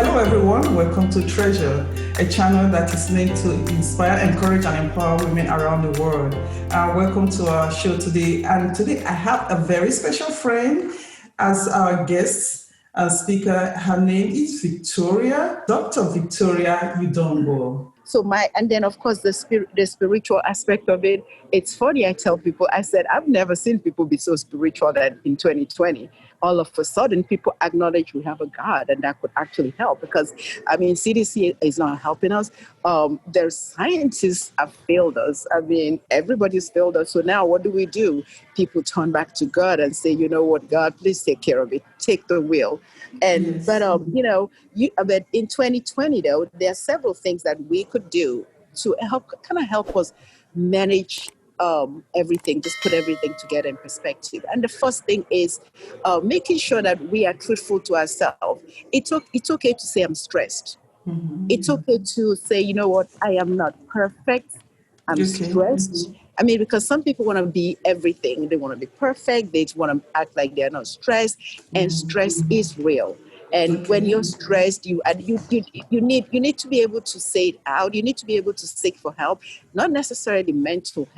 Hello everyone, welcome to Treasure, a channel that is meant to inspire, encourage and empower women around the world. Welcome to our show today. And today I have a very special friend as our guest and speaker. Her name is Victoria, Dr. Victoria Udongwo. And then of course the spiritual aspect of it. It's funny, I tell people, I said, I've never seen people be so spiritual that in 2020, all of a sudden people acknowledge we have a God and that could actually help because, CDC is not helping us. Their scientists have failed us. Everybody's failed us. So now what do? People turn back to God and say, you know what, God, please take care of it. Take the wheel. And, Yes. But in 2020 though, there are several things that we could do to help us manage everything, just put everything together in perspective. And the first thing is making sure that we are truthful to ourselves. It's okay to say I'm stressed. Mm-hmm. It's okay to say, you know what, I am not perfect. I'm stressed. Mm-hmm. Because some people want to be everything. They want to be perfect. They want to act like they're not stressed. And stress is real. And when you're stressed, you need to be able to say it out. You need to be able to seek for help, not necessarily mental,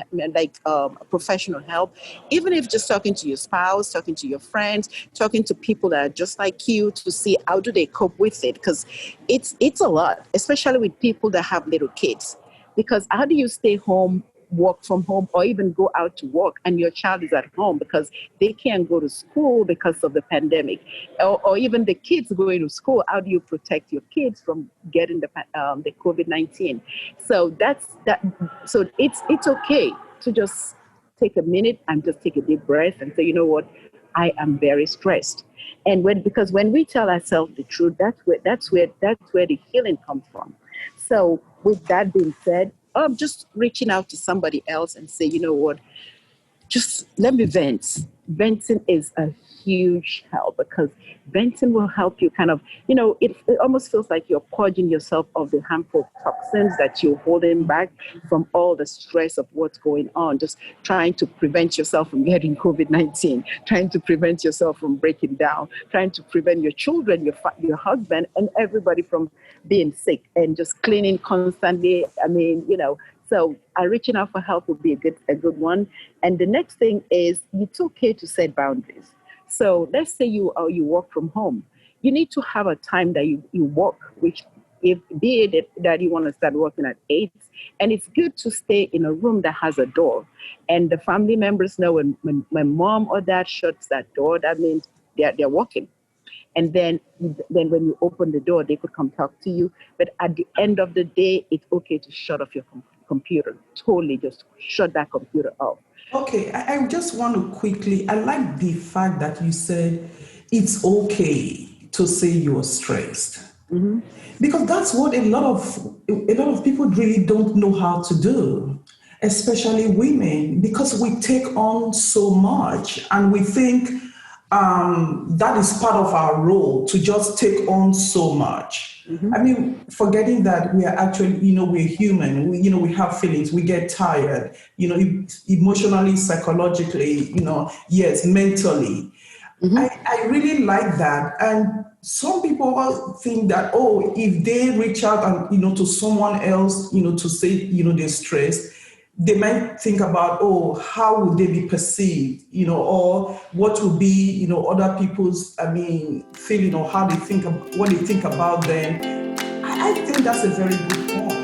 professional help. Even if just talking to your spouse, talking to your friends, talking to people that are just like you to see how do they cope with it. Because it's a lot, especially with people that have little kids. Because how do you stay home, work from home, or even go out to work and your child is at home because they can't go to school because of the pandemic, or even the kids going to school? How do you protect your kids from getting the COVID-19? So that's that. So it's okay to just take a minute and just take a deep breath and say, you know what, I am very stressed. And because when we tell ourselves the truth, that's where the healing comes from. So with that being said, just reaching out to somebody else and say, you know what, just let me vent. Venting is a huge help because venting will help you kind of, it almost feels like you're purging yourself of the harmful toxins that you're holding back from all the stress of what's going on, just trying to prevent yourself from getting COVID-19, trying to prevent yourself from breaking down, trying to prevent your children, your husband, and everybody from being sick, and just cleaning constantly. So reaching out for help would be a good one. And the next thing is, it's okay to set boundaries. So let's say you work from home. You need to have a time that you work, which be it that you want to start working at 8, and it's good to stay in a room that has a door. And the family members know when mom or dad shuts that door, that means they're working. And then when you open the door, they could come talk to you. But at the end of the day, it's okay to shut off your computer. Totally just shut that computer off. Okay, I just want to quickly, I like the fact that you said it's okay to say you're stressed. Mm-hmm. Because that's what a lot of people really don't know how to do, especially women, because we take on so much and we think that is part of our role, to just take on so much. Mm-hmm. Forgetting that we are actually, we're human. We have feelings. We get tired, emotionally, psychologically, yes, mentally. Mm-hmm. I really like that. And some people think that, if they reach out and, to someone else, to say, they're stressed, they might think about, how would they be perceived, or what would be, other people's, feeling, or how they think, what they think about them. I think that's a very good point.